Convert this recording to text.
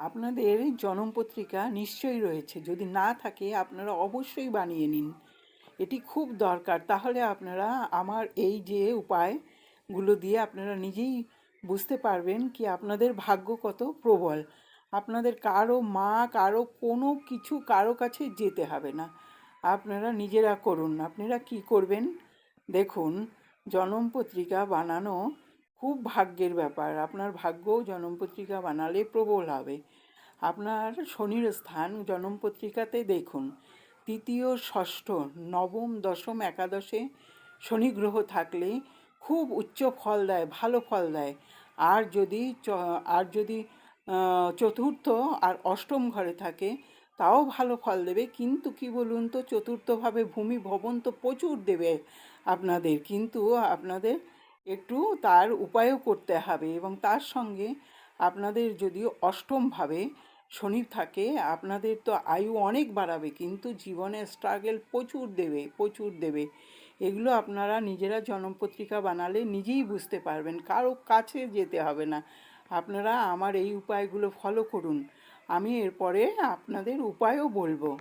আপনাদের জনম পত্রিকা নিশ্চয়ই রয়েছে, যদি না থাকে আপনারা অবশ্যই বানিয়ে নিন, এটি খুব দরকার। তাহলে আপনারা আমার এই যে উপায়গুলো দিয়ে আপনারা নিজেই বুঝতে পারবেন কি আপনাদের ভাগ্য কত প্রবল। আপনাদের কারো মা কারো কোনো কিছু কারো কাছে যেতে হবে না, আপনারা নিজেরা করুন। আপনারা কি করবেন দেখুন, জনম পত্রিকা বানানো খুব ভাগ্যের ব্যাপার। আপনার ভাগ্য জনম পত্রিকা বানালে প্রবল হবে। আপনার শনির স্থান জনম পত্রিকাতে দেখুন, তৃতীয় ষষ্ঠ নবম দশম একাদশে শনি গ্রহ থাকলে খুব উচ্চ ফল দেয়, ভালো ফল দেয়। আর যদি চতুর্থ আর অষ্টম ঘরে থাকে তাও ভালো ফল দেবে। কিন্তু কি বলুন তো, চতুর্থভাবে ভূমি ভবন তো প্রচুর দেবে আপনাদের, কিন্তু আপনাদের একটু তার উপায়ও করতে হবে। এবং তার সঙ্গে আপনাদের যদি অষ্টমভাবে শনি থাকে, আপনাদের তো আয়ু অনেক বাড়াবে, কিন্তু জীবনে স্ট্রাগল প্রচুর দেবে, প্রচুর দেবে। এগুলো আপনারা নিজেরা জন্মপত্রিকা বানালে নিজেই বুঝতে পারবেন, কারো কাছে যেতে হবে না। আপনারা আমার এই উপায়গুলো ফলো করুন, আমি এরপরে আপনাদের উপায়ও বলবো।